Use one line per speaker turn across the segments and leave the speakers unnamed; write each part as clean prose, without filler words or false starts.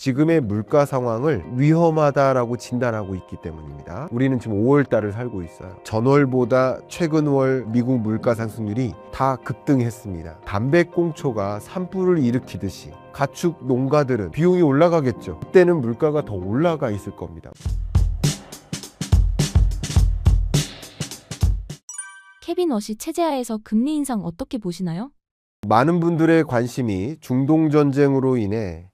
지금의 물가 상황을 위험하다라고 진단하고 있기 때문입니다. 우리는 지금 5월 달을 살고 있어요. 전월보다 최근 월 미국 물가 상승률이 다 급등했습니다. 담배꽁초가 산불을 일으키듯이 가축 농가들은 비용이 올라가겠죠. 그때는 물가가 더 올라가 있을 겁니다.
케빈 워시 체제하에서 금리 인상 어떻게 보시나요?
많은 분들의 관심이 중동 전쟁으로 인해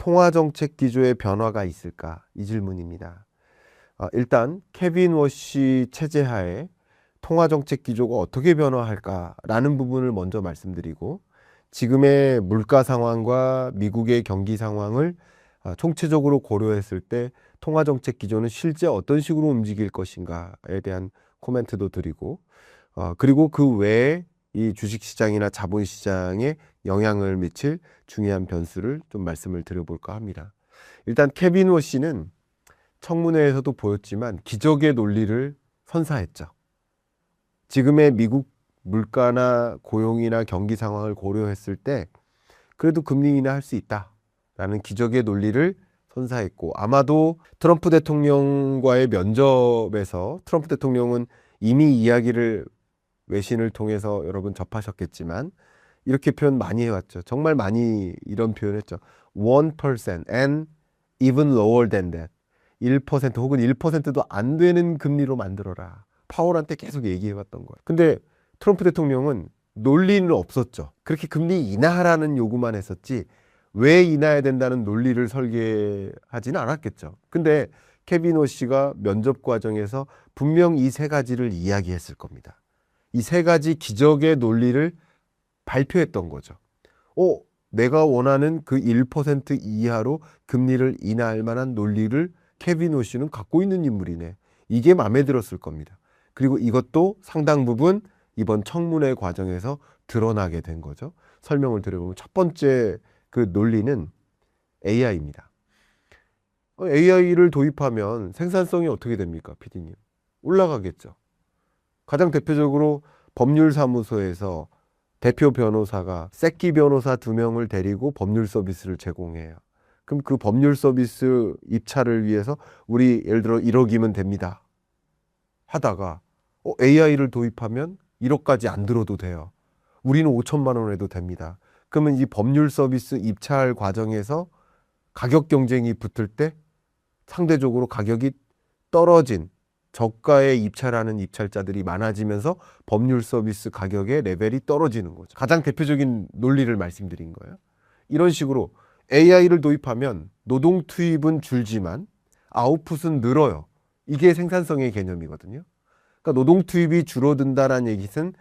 통화정책 기조의 변화가 있을까? 이 질문입니다. 일단 케빈 워시 체제하에 통화정책 기조가 어떻게 변화할까라는 부분을 먼저 말씀드리고, 지금의 물가 상황과 미국의 경기 상황을 총체적으로 고려했을 때 통화정책 기조는 실제 어떤 식으로 움직일 것인가에 대한 코멘트도 드리고, 그리고 그 외에 이 주식시장이나 자본시장에 영향을 미칠 중요한 변수를 좀 말씀을 드려볼까 합니다. 일단 케빈 워시는 청문회에서도 보였지만 기적의 논리를 선사했죠. 지금의 미국 물가나 고용이나 경기 상황을 고려했을 때 그래도 금리 인하할 수 있다라는 기적의 논리를 선사했고, 아마도 트럼프 대통령과의 면접에서 트럼프 대통령은 이미 이야기를 외신을 통해서 여러분 접하셨겠지만 이렇게 표현 많이 해왔죠. 정말 많이 이런 표현했죠. 1% and even lower than that. 1% 혹은 1%도 안 되는 금리로 만들어라. 파월한테 계속 얘기해왔던 거예요. 근데 트럼프 대통령은 논리는 없었죠. 그렇게 금리 인하하라는 요구만 했었지 왜 인하해야 된다는 논리를 설계하지는 않았겠죠. 근데 케빈 워시가 면접 과정에서 분명 이 세 가지를 이야기했을 겁니다. 이 세 가지 기적의 논리를 발표했던 거죠. 내가 원하는 그 1% 이하로 금리를 인하할 만한 논리를 케빈 워시는 갖고 있는 인물이네. 이게 마음에 들었을 겁니다. 그리고 이것도 상당 부분 이번 청문회 과정에서 드러나게 된 거죠. 설명을 드려보면 첫 번째 그 논리는 AI입니다. AI를 도입하면 생산성이 어떻게 됩니까, PD님? 올라가겠죠. 가장 대표적으로 법률사무소에서 대표 변호사가 새끼 변호사 2명을 데리고 법률 서비스를 제공해요. 그럼 그 법률 서비스 입찰을 위해서 우리 예를 들어 1억이면 됩니다 하다가 AI를 도입하면 1억까지 안 들어도 돼요. 우리는 5천만 원 해도 됩니다. 그러면 이 법률 서비스 입찰 과정에서 가격 경쟁이 붙을 때 상대적으로 가격이 떨어진 저가에 입찰하는 입찰자들이 많아지면서 법률 서비스 가격의 레벨이 떨어지는 거죠. 가장 대표적인 논리를 말씀드린 거예요. 이런 식으로 AI를 도입하면 노동 투입은 줄지만 아웃풋은 늘어요. 이게 생산성의 개념이거든요. 그러니까 노동 투입이 줄어든다라는 얘기는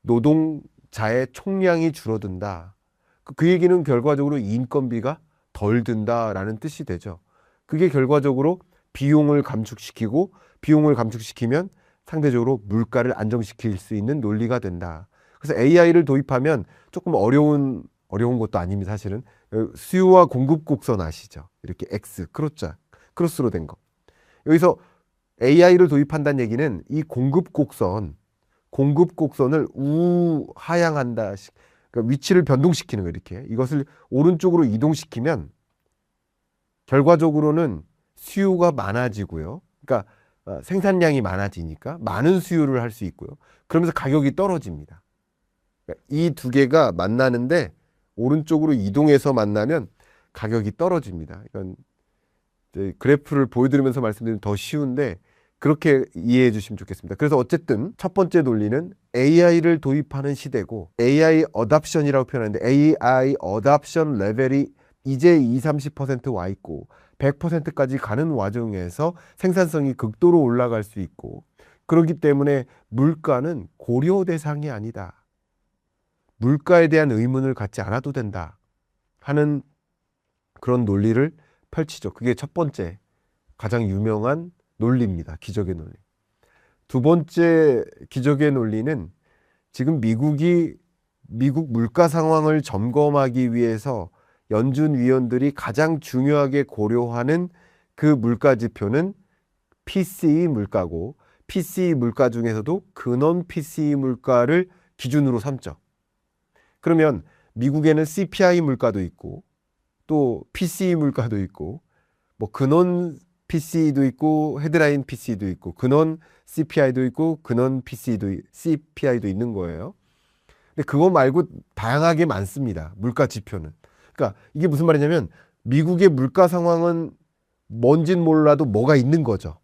노동자의 총량이 줄어든다. 그 얘기는 결과적으로 인건비가 덜 든다라는 뜻이 되죠. 그게 결과적으로 비용을 감축시키고, 비용을 감축시키면 상대적으로 물가를 안정시킬 수 있는 논리가 된다. 그래서 AI를 도입하면 조금 어려운 것도 아닙니다. 사실은 수요와 공급 곡선 아시죠? 이렇게 X, 크로스로 된 거. 여기서 AI를 도입한다는 얘기는 이 공급 곡선을 우하향한다. 그러니까 위치를 변동시키는 거예요. 이렇게 이것을 오른쪽으로 이동시키면 결과적으로는 수요가 많아지고요. 그러니까 생산량이 많아지니까 많은 수요를 할 수 있고요. 그러면서 가격이 떨어집니다. 그러니까 이 두 개가 만나는데 오른쪽으로 이동해서 만나면 가격이 떨어집니다. 이건 그래프를 보여드리면서 말씀드리면 더 쉬운데 그렇게 이해해 주시면 좋겠습니다. 그래서 어쨌든 첫 번째 논리는 AI를 도입하는 시대고, AI 어답션이라고 표현하는데 AI 어답션 레벨이 이제 20-30% 와 있고 100%까지 가는 와중에서 생산성이 극도로 올라갈 수 있고, 그렇기 때문에 물가는 고려 대상이 아니다. 물가에 대한 의문을 갖지 않아도 된다 하는 그런 논리를 펼치죠. 그게 첫 번째 가장 유명한 논리입니다. 기적의 논리. 두 번째 기적의 논리는 지금 미국 물가 상황을 점검하기 위해서 연준 위원들이 가장 중요하게 고려하는 그 물가 지표는 PCE 물가고, PCE 물가 중에서도 근원 PCE 물가를 기준으로 삼죠. 그러면 미국에는 CPI 물가도 있고 또 PCE 물가도 있고 뭐 근원 PCE도 있고 헤드라인 PCE도 있고 근원 CPI도 있고 근원 CPI도 있는 거예요. 근데 그거 말고 다양하게 많습니다. 물가 지표는. 그러니까 이게 무슨 말이냐면 미국의 물가 상황은 뭔진 몰라도 뭐가 있는 거죠.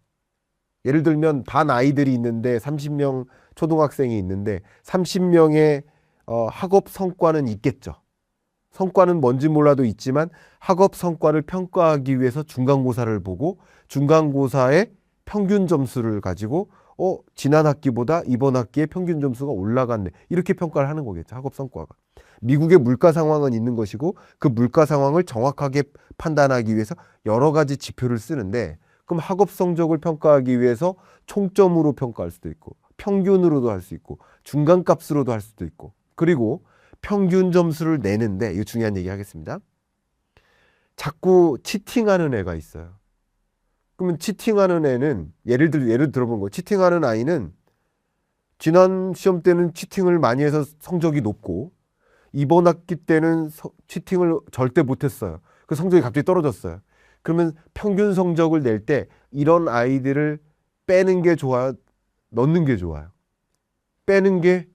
예를 들면 반 아이들이 있는데 30명 초등학생이 있는데 30명의 학업 성과는 있겠죠. 성과는 뭔지 몰라도 있지만 학업 성과를 평가하기 위해서 중간고사를 보고 중간고사의 평균 점수를 가지고 지난 학기보다 이번 학기에 평균 점수가 올라갔네. 이렇게 평가를 하는 거겠죠. 학업 성과가. 미국의 물가 상황은 있는 것이고 그 물가 상황을 정확하게 판단하기 위해서 여러 가지 지표를 쓰는데 그럼 학업 성적을 평가하기 위해서 총점으로 평가할 수도 있고 평균으로도 할 수 있고 중간값으로도 할 수도 있고 그리고 평균 점수를 내는데 이거 중요한 얘기 하겠습니다. 자꾸 치팅하는 애가 있어요. 그러면 치팅하는 애는 예를 들어본 거 치팅하는 아이는 지난 시험 때는 치팅을 많이 해서 성적이 높고 이번 학기 때는 치팅을 절대 못했어요. 그 성적이 갑자기 떨어졌어요. 그러면 평균 성적을 낼 때 이런 아이들을 빼는 게 좋아요? 넣는 게 좋아요? 빼는 게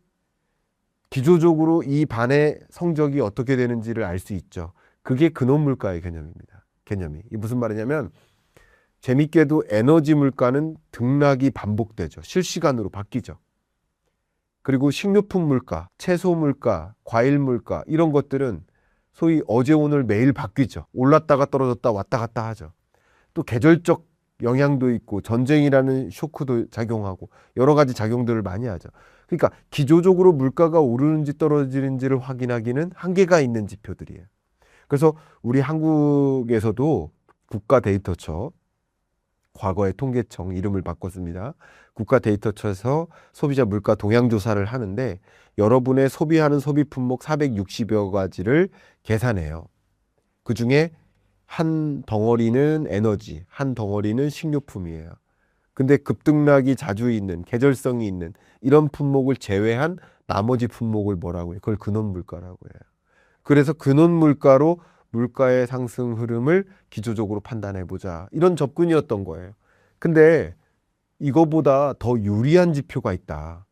기초적으로 이 반의 성적이 어떻게 되는지를 알 수 있죠. 그게 근원 물가의 개념입니다. 개념이. 이게 무슨 말이냐면 재밌게도 에너지 물가는 등락이 반복되죠. 실시간으로 바뀌죠. 그리고 식료품 물가, 채소 물가, 과일 물가 이런 것들은 소위 어제 오늘 매일 바뀌죠. 올랐다가 떨어졌다 왔다 갔다 하죠. 또 계절적 영향도 있고 전쟁이라는 쇼크도 작용하고 여러 가지 작용들을 많이 하죠. 그러니까 기조적으로 물가가 오르는지 떨어지는지를 확인하기는 한계가 있는 지표들이에요. 그래서 우리 한국에서도 국가데이터처, 과거의 통계청 이름을 바꿨습니다. 국가데이터처에서 소비자 물가 동향 조사를 하는데 여러분의 소비하는 소비 품목 460여 가지를 계산해요. 그중에 한 덩어리는 에너지, 한 덩어리는 식료품이에요. 근데 급등락이 자주 있는, 계절성이 있는 이런 품목을 제외한 나머지 품목을 뭐라고 해요? 그걸 근원 물가라고 해요. 그래서 근원 물가로 물가의 상승 흐름을 기초적으로 판단해 보자. 이런 접근이었던 거예요. 근데 이거보다 더 유리한 지표가 있다.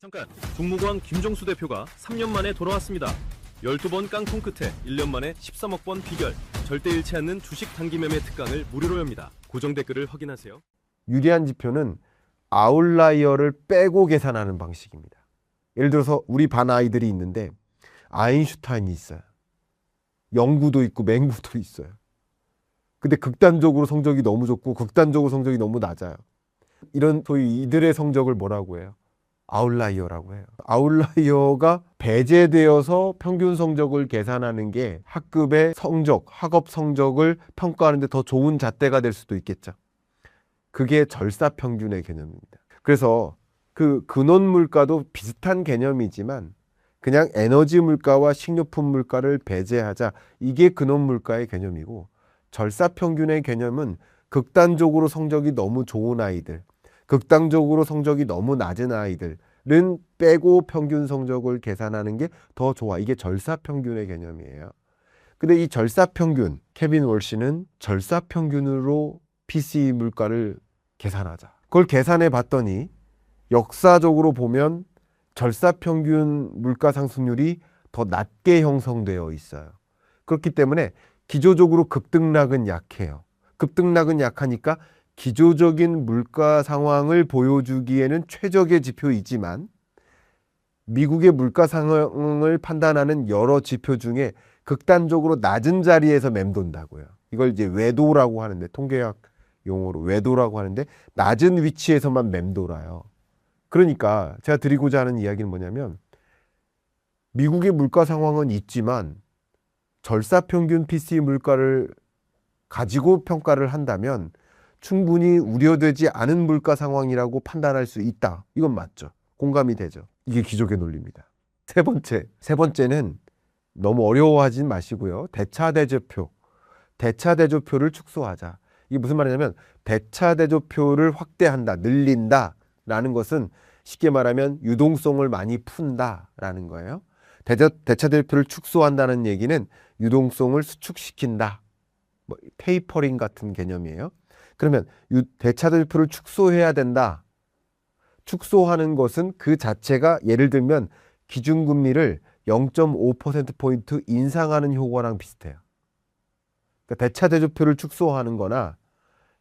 잠깐, 종무관 김종수 대표가 3년 만에 돌아왔습니다. 12번 깡통 끝에 1년 만에 13억 번 비결, 절대 잃지 않는 주식 단기 매매 특강을 무료로 엽니다. 고정 댓글을 확인하세요.
유리한 지표는 아웃라이어를 빼고 계산하는 방식입니다. 예를 들어서 우리 반 아이들이 있는데 아인슈타인이 있어요. 영구도 있고 맹구도 있어요. 근데 극단적으로 성적이 너무 좋고 극단적으로 성적이 너무 낮아요. 이런 소위 이들의 성적을 뭐라고 해요? 아웃라이어라고 해요. 아웃라이어가 배제되어서 평균 성적을 계산하는 게 학급의 성적, 학업 성적을 평가하는 데 더 좋은 잣대가 될 수도 있겠죠. 그게 절사평균의 개념입니다. 그래서 그 근원 물가도 비슷한 개념이지만 그냥 에너지 물가와 식료품 물가를 배제하자. 이게 근원 물가의 개념이고 절사평균의 개념은 극단적으로 성적이 너무 좋은 아이들, 극단적으로 성적이 너무 낮은 아이들은 빼고 평균 성적을 계산하는 게 더 좋아. 이게 절사평균의 개념이에요. 근데 이 절사평균, 케빈 월시는 절사평균으로 PCE 물가를 계산하자. 그걸 계산해 봤더니 역사적으로 보면 절사평균 물가 상승률이 더 낮게 형성되어 있어요. 그렇기 때문에 기조적으로 급등락은 약해요. 급등락은 약하니까 기조적인 물가 상황을 보여주기에는 최적의 지표이지만 미국의 물가 상황을 판단하는 여러 지표 중에 극단적으로 낮은 자리에서 맴돈다고요. 이걸 이제 외도라고 하는데 통계학 용어로 외도라고 하는데 낮은 위치에서만 맴돌아요. 그러니까 제가 드리고자 하는 이야기는 뭐냐면 미국의 물가 상황은 있지만 절사평균 PCE 물가를 가지고 평가를 한다면 충분히 우려되지 않은 물가 상황이라고 판단할 수 있다. 이건 맞죠. 공감이 되죠. 이게 기적의 논리입니다. 세 번째는 너무 어려워하진 마시고요. 대차대조표를 축소하자. 이게 무슨 말이냐면 대차대조표를 확대한다, 늘린다 라는 것은 쉽게 말하면 유동성을 많이 푼다라는 거예요. 대차대조표를 축소한다는 얘기는 유동성을 수축시킨다. 뭐 테이퍼링 같은 개념이에요. 그러면 대차대조표를 축소해야 된다. 축소하는 것은 그 자체가 예를 들면 기준금리를 0.5%포인트 인상하는 효과랑 비슷해요. 그러니까 대차대조표를 축소하는 거나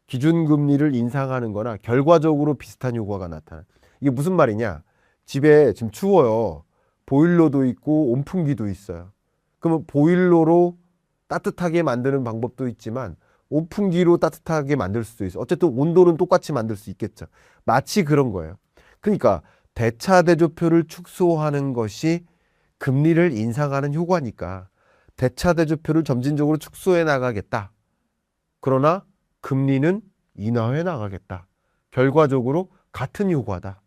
기준금리를 인상하는 거나 결과적으로 비슷한 효과가 나타나요. 이게 무슨 말이냐? 집에 지금 추워요. 보일러도 있고 온풍기도 있어요. 그러면 보일러로 따뜻하게 만드는 방법도 있지만 온풍기로 따뜻하게 만들 수도 있어요. 어쨌든 온도는 똑같이 만들 수 있겠죠. 마치 그런 거예요. 그러니까 대차대조표를 축소하는 것이 금리를 인상하는 효과니까 대차대조표를 점진적으로 축소해 나가겠다. 그러나 금리는 인하해 나가겠다. 결과적으로 같은 효과다.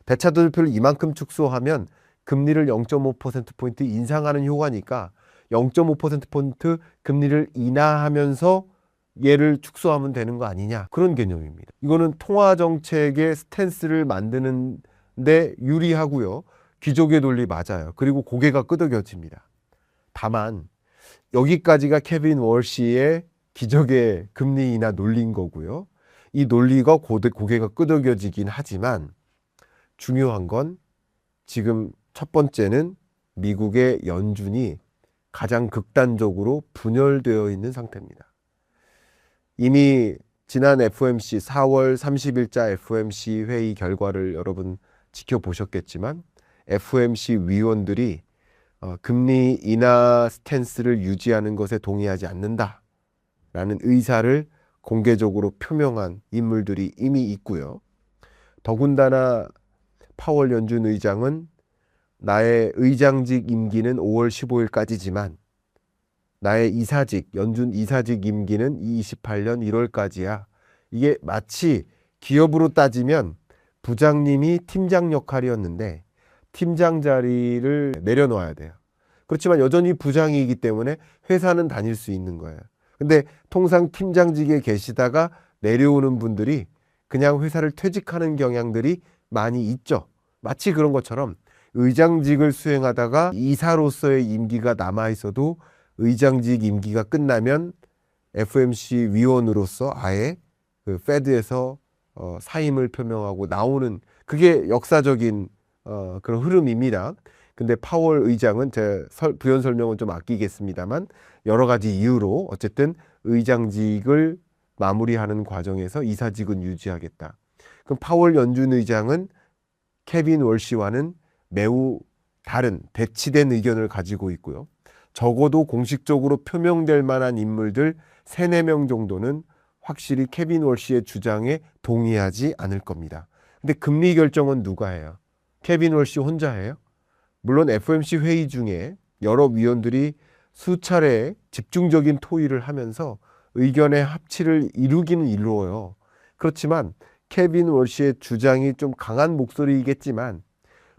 대차대조표를 이만큼 축소하면 금리를 0.5%포인트 인상하는 효과니까 0.5%포인트 금리를 인하하면서 얘를 축소하면 되는 거 아니냐. 그런 개념입니다. 이거는 통화정책의 스탠스를 만드는 데 유리하고요. 기적의 논리 맞아요. 그리고 고개가 끄덕여집니다. 다만 여기까지가 케빈 월시의 기적의 금리 인하 논리인 거고요. 이 논리가 고개가 끄덕여지긴 하지만 중요한 건 지금 첫 번째는 미국의 연준이 가장 극단적으로 분열되어 있는 상태입니다. 이미 지난 FOMC 4월 30일자 FOMC 회의 결과를 여러분 지켜보셨겠지만 FOMC 위원들이 금리 인하 스탠스를 유지하는 것에 동의하지 않는다라는 의사를 공개적으로 표명한 인물들이 이미 있고요. 더군다나 파월 연준 의장은 나의 의장직 임기는 5월 15일까지지만 나의 연준 이사직 임기는 28년 1월까지야. 이게 마치 기업으로 따지면 부장님이 팀장 역할이었는데 팀장 자리를 내려놓아야 돼요. 그렇지만 여전히 부장이기 때문에 회사는 다닐 수 있는 거예요. 근데 통상 팀장직에 계시다가 내려오는 분들이 그냥 회사를 퇴직하는 경향들이 많이 있죠. 마치 그런 것처럼 의장직을 수행하다가 이사로서의 임기가 남아있어도 의장직 임기가 끝나면 FOMC 위원으로서 아예 그 페드에서 사임을 표명하고 나오는 그게 역사적인 그런 흐름입니다. 근데 파월 의장은 제 부연 설명은 좀 아끼겠습니다만 여러 가지 이유로 어쨌든 의장직을 마무리하는 과정에서 이사직은 유지하겠다. 그럼 파월 연준 의장은 케빈 월시와는 매우 다른 대치된 의견을 가지고 있고요. 적어도 공식적으로 표명될 만한 인물들 3, 4명 정도는 확실히 케빈 월시의 주장에 동의하지 않을 겁니다. 근데 금리 결정은 누가 해요? 케빈 월시 혼자 해요? 물론 FOMC 회의 중에 여러 위원들이 수차례 집중적인 토의를 하면서 의견의 합치를 이루기는 이루어요. 그렇지만 케빈 월시의 주장이 좀 강한 목소리이겠지만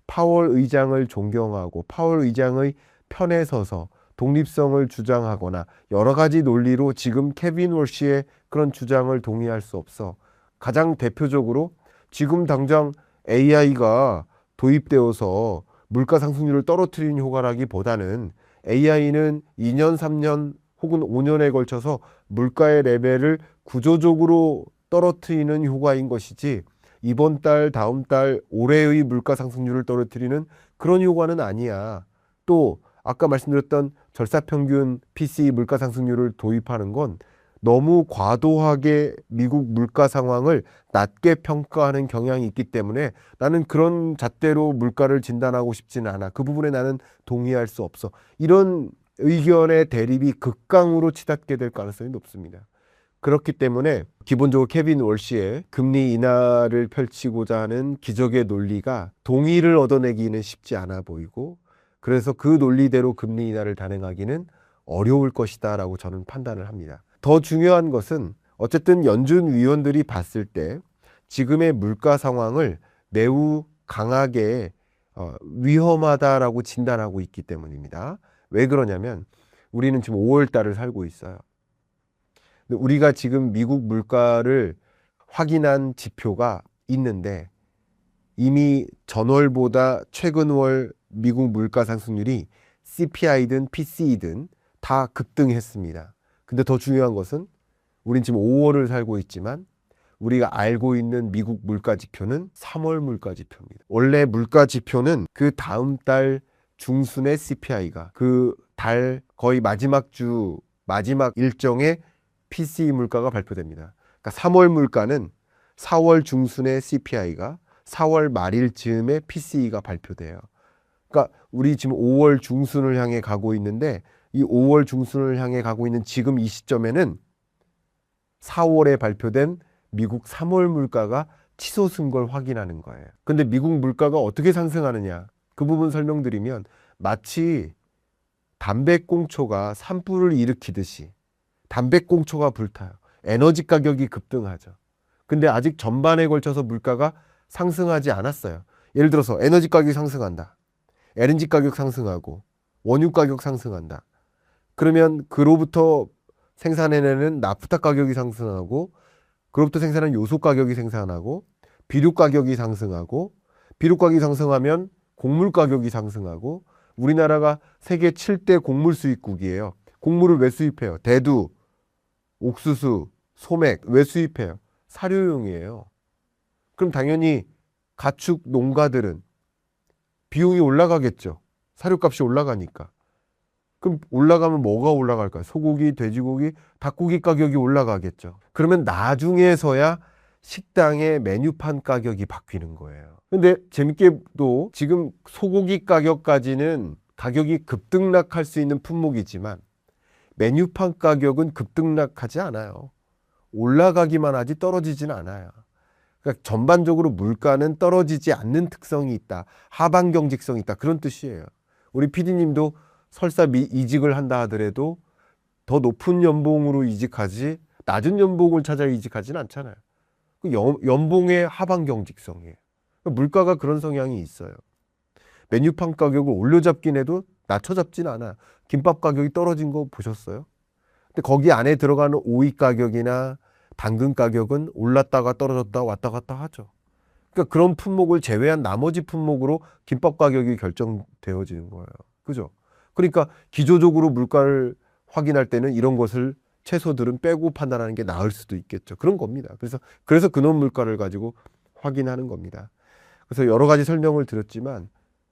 파월 의장을 존경하고 파월 의장의 편에 서서 독립성을 주장하거나 여러 가지 논리로 지금 케빈 월시의 그런 주장을 동의할 수 없어. 가장 대표적으로 지금 당장 AI가 도입되어서 물가 상승률을 떨어뜨리는 효과라기보다는 AI는 2년, 3년 혹은 5년에 걸쳐서 물가의 레벨을 구조적으로 떨어뜨리는 효과인 것이지 이번 달, 다음 달, 올해의 물가 상승률을 떨어뜨리는 그런 효과는 아니야. 또 아까 말씀드렸던 절사평균 PCE 물가 상승률을 도입하는 건 너무 과도하게 미국 물가 상황을 낮게 평가하는 경향이 있기 때문에 나는 그런 잣대로 물가를 진단하고 싶지는 않아. 그 부분에 나는 동의할 수 없어. 이런 의견의 대립이 극강으로 치닫게 될 가능성이 높습니다. 그렇기 때문에 기본적으로 케빈 월시의 금리 인하를 펼치고자 하는 기적의 논리가 동의를 얻어내기는 쉽지 않아 보이고 그래서 그 논리대로 금리 인하를 단행하기는 어려울 것이다 라고 저는 판단을 합니다. 더 중요한 것은 어쨌든 연준 위원들이 봤을 때 지금의 물가 상황을 매우 강하게 위험하다라고 진단하고 있기 때문입니다. 왜 그러냐면 우리는 지금 5월 달을 살고 있어요. 우리가 지금 미국 물가를 확인한 지표가 있는데 이미 전월보다 최근 월 미국 물가 상승률이 CPI든 PCE든 다 급등했습니다. 근데 더 중요한 것은 우린 지금 5월을 살고 있지만 우리가 알고 있는 미국 물가 지표는 3월 물가 지표입니다. 원래 물가 지표는 그 다음 달 중순의 CPI가 그 달 거의 마지막 주 마지막 일정의 PCE 물가가 발표됩니다. 그러니까 3월 물가는 4월 중순의 CPI가 4월 말일 즈음에 PCE가 발표돼요. 그러니까 우리 지금 5월 중순을 향해 가고 있는데 이 5월 중순을 향해 가고 있는 지금 이 시점에는 4월에 발표된 미국 3월 물가가 치솟은 걸 확인하는 거예요. 근데 미국 물가가 어떻게 상승하느냐? 그 부분 설명드리면 마치 담배꽁초가 산불을 일으키듯이 담배꽁초가 불타요. 에너지 가격이 급등하죠. 근데 아직 전반에 걸쳐서 물가가 상승하지 않았어요. 예를 들어서 에너지 가격이 상승한다. LNG 가격 상승하고 원유 가격 상승한다. 그러면 그로부터 생산해내는 나프타 가격이 상승하고 그로부터 생산하는 요소 가격이 생산하고 비료 가격이 상승하고 비료 가격이 상승하면 곡물 가격이 상승하고 우리나라가 세계 7대 곡물 수입국이에요. 곡물을 왜 수입해요? 대두, 옥수수, 소맥 왜 수입해요? 사료용이에요. 그럼 당연히 가축 농가들은 비용이 올라가겠죠. 사료값이 올라가니까. 그럼 올라가면 뭐가 올라갈까요? 소고기, 돼지고기, 닭고기 가격이 올라가겠죠. 그러면 나중에서야 식당의 메뉴판 가격이 바뀌는 거예요. 근데 재밌게도 지금 소고기 가격까지는 가격이 급등락할 수 있는 품목이지만 메뉴판 가격은 급등락하지 않아요. 올라가기만 하지 떨어지지는 않아요. 그러니까 전반적으로 물가는 떨어지지 않는 특성이 있다. 하방 경직성이 있다. 그런 뜻이에요. 우리 PD님도 설사 이직을 한다 하더라도 더 높은 연봉으로 이직하지 낮은 연봉을 찾아 이직하지는 않잖아요. 연봉의 하방 경직성이에요. 물가가 그런 성향이 있어요. 메뉴판 가격을 올려잡긴 해도 낮춰잡진 않아요. 김밥 가격이 떨어진 거 보셨어요? 근데 거기 안에 들어가는 오이 가격이나 당근 가격은 올랐다가 떨어졌다 왔다 갔다 하죠. 그러니까 그런 품목을 제외한 나머지 품목으로 김밥 가격이 결정되어지는 거예요. 그죠? 그러니까 기조적으로 물가를 확인할 때는 이런 것을 채소들은 빼고 판단하는 게 나을 수도 있겠죠. 그런 겁니다. 그래서 근원 물가를 가지고 확인하는 겁니다. 그래서 여러 가지 설명을 드렸지만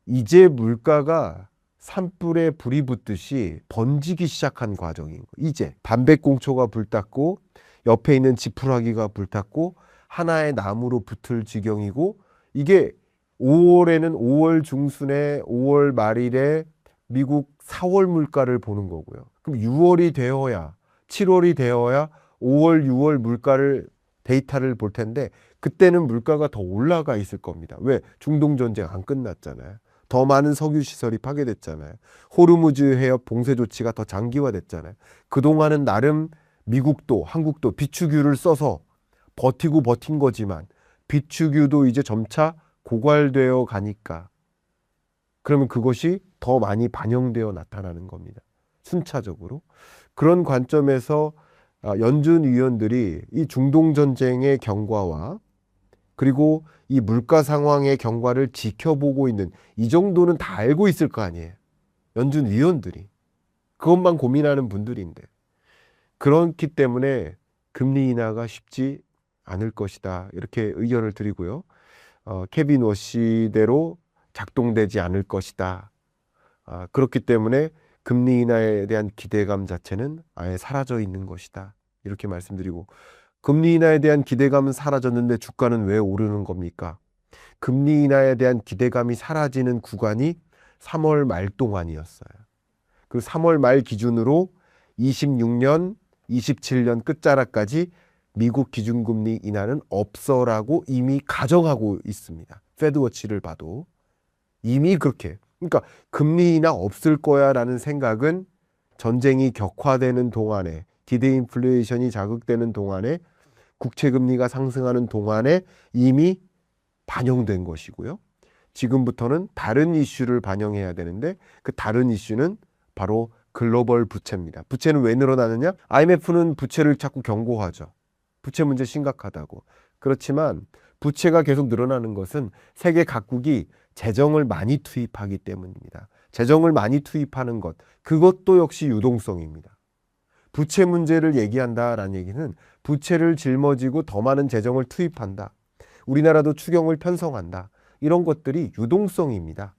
이제 물가가 산불에 불이 붙듯이 번지기 시작한 과정인 거예요. 이제 담배꽁초가 불탔고 옆에 있는 지푸라기가 불탔고 하나의 나무로 붙을 지경이고 이게 5월에는 5월 중순에 5월 말일에 미국 4월 물가를 보는 거고요. 그럼 6월이 되어야 7월이 되어야 5월, 6월 물가를 데이터를 볼 텐데 그때는 물가가 더 올라가 있을 겁니다. 왜? 중동 전쟁 안 끝났잖아요. 더 많은 석유 시설이 파괴됐잖아요. 호르무즈 해협 봉쇄 조치가 더 장기화됐잖아요. 그동안은 나름 미국도 한국도 비축유를 써서 버티고 버틴 거지만 비축유도 이제 점차 고갈되어 가니까 그러면 그것이 더 많이 반영되어 나타나는 겁니다. 순차적으로. 그런 관점에서 연준 위원들이 이 중동 전쟁의 경과와 그리고 이 물가 상황의 경과를 지켜보고 있는 이 정도는 다 알고 있을 거 아니에요. 연준 위원들이. 그것만 고민하는 분들인데. 그렇기 때문에 금리 인하가 쉽지 않을 것이다. 이렇게 의견을 드리고요. 케빈 워시대로 작동되지 않을 것이다. 그렇기 때문에 금리 인하에 대한 기대감 자체는 아예 사라져 있는 것이다. 이렇게 말씀드리고 금리 인하에 대한 기대감은 사라졌는데 주가는 왜 오르는 겁니까? 금리 인하에 대한 기대감이 사라지는 구간이 3월 말 동안이었어요. 그 3월 말 기준으로 26년, 27년 끝자락까지 미국 기준금리 인하는 없어라고 이미 가정하고 있습니다. 패드워치를 봐도 이미 그렇게. 그러니까 금리 인하 없을 거야 라는 생각은 전쟁이 격화되는 동안에 디대인플레이션이 자극되는 동안에 국채금리가 상승하는 동안에 이미 반영된 것이고요. 지금부터는 다른 이슈를 반영해야 되는데 그 다른 이슈는 바로 글로벌 부채입니다. 부채는 왜 늘어나느냐? IMF는 부채를 자꾸 경고하죠. 부채 문제 심각하다고. 그렇지만 부채가 계속 늘어나는 것은 세계 각국이 재정을 많이 투입하기 때문입니다. 재정을 많이 투입하는 것, 그것도 역시 유동성입니다. 부채 문제를 얘기한다라는 얘기는 부채를 짊어지고 더 많은 재정을 투입한다. 우리나라도 추경을 편성한다. 이런 것들이 유동성입니다.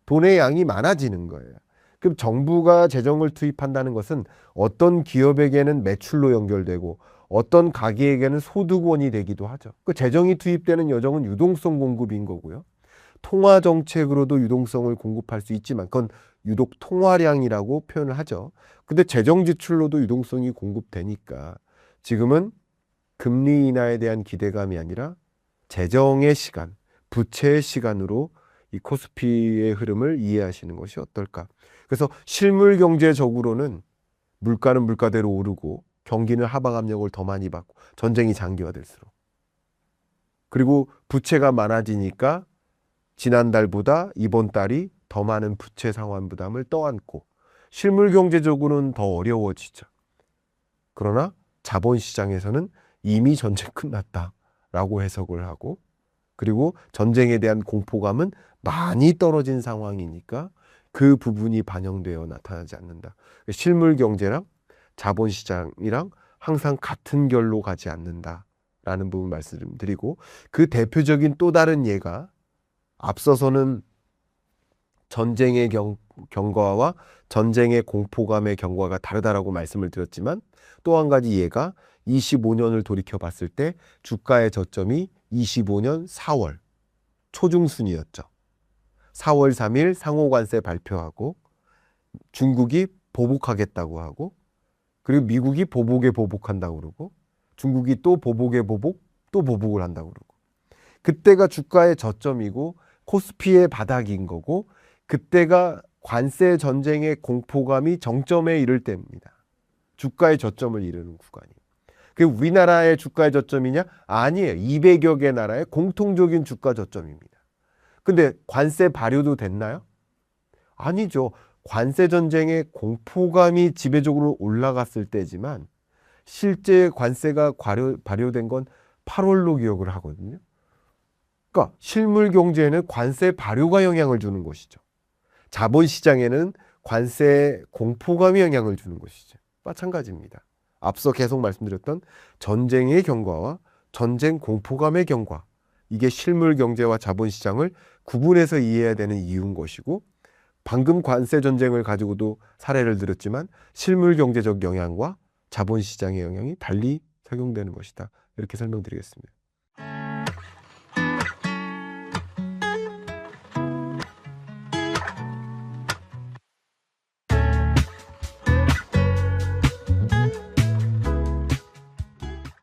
돈의 양이 많아지는 거예요. 그럼 정부가 재정을 투입한다는 것은 어떤 기업에게는 매출로 연결되고 어떤 가게에게는 소득원이 되기도 하죠. 그 재정이 투입되는 여정은 유동성 공급인 거고요. 통화 정책으로도 유동성을 공급할 수 있지만 그건 유독 통화량이라고 표현을 하죠. 근데 재정 지출로도 유동성이 공급되니까 지금은 금리 인하에 대한 기대감이 아니라 재정의 시간, 부채의 시간으로 이 코스피의 흐름을 이해하시는 것이 어떨까. 그래서 실물 경제적으로는 물가는 물가대로 오르고 경기는 하방 압력을 더 많이 받고 전쟁이 장기화될수록, 그리고 부채가 많아지니까 지난달보다 이번 달이 더 많은 부채 상환 부담을 떠안고 실물 경제적으로는 더 어려워지죠. 그러나 자본시장에서는 이미 전쟁 끝났다라고 해석을 하고, 그리고 전쟁에 대한 공포감은 많이 떨어진 상황이니까 그 부분이 반영되어 나타나지 않는다. 실물 경제랑 자본시장이랑 항상 같은 결로 가지 않는다라는 부분 말씀드리고, 그 대표적인 또 다른 예가 앞서서는 전쟁의 경과와 전쟁의 공포감의 경과가 다르다라고 말씀을 드렸지만, 또 한 가지 예가 25년을 돌이켜 봤을 때 주가의 저점이 25년 4월 초중순이었죠. 4월 3일 상호관세 발표하고 중국이 보복하겠다고 하고, 그리고 미국이 보복에 보복한다고 그러고, 중국이 또 보복에 보복, 또 보복을 한다고 그러고, 그때가 주가의 저점이고 코스피의 바닥인 거고, 그때가 관세 전쟁의 공포감이 정점에 이를 때입니다. 주가의 저점을 이루는 구간이. 그 우리나라의 주가의 저점이냐? 아니에요. 200여 개 나라의 공통적인 주가 저점입니다. 근데 관세 발효도 됐나요? 아니죠. 관세 전쟁의 공포감이 지배적으로 올라갔을 때지만 실제 관세가 발효된 건 8월로 기억을 하거든요. 그러니까 실물 경제에는 관세 발효가 영향을 주는 것이죠. 자본시장에는 관세 공포감이 영향을 주는 것이죠. 마찬가지입니다. 앞서 계속 말씀드렸던 전쟁의 경과와 전쟁 공포감의 경과, 이게 실물 경제와 자본시장을 구분해서 이해해야 되는 이유인 것이고, 방금 관세 전쟁을 가지고도 사례를 들었지만 실물 경제적 영향과 자본시장의 영향이 달리 적용되는 것이다. 이렇게 설명드리겠습니다.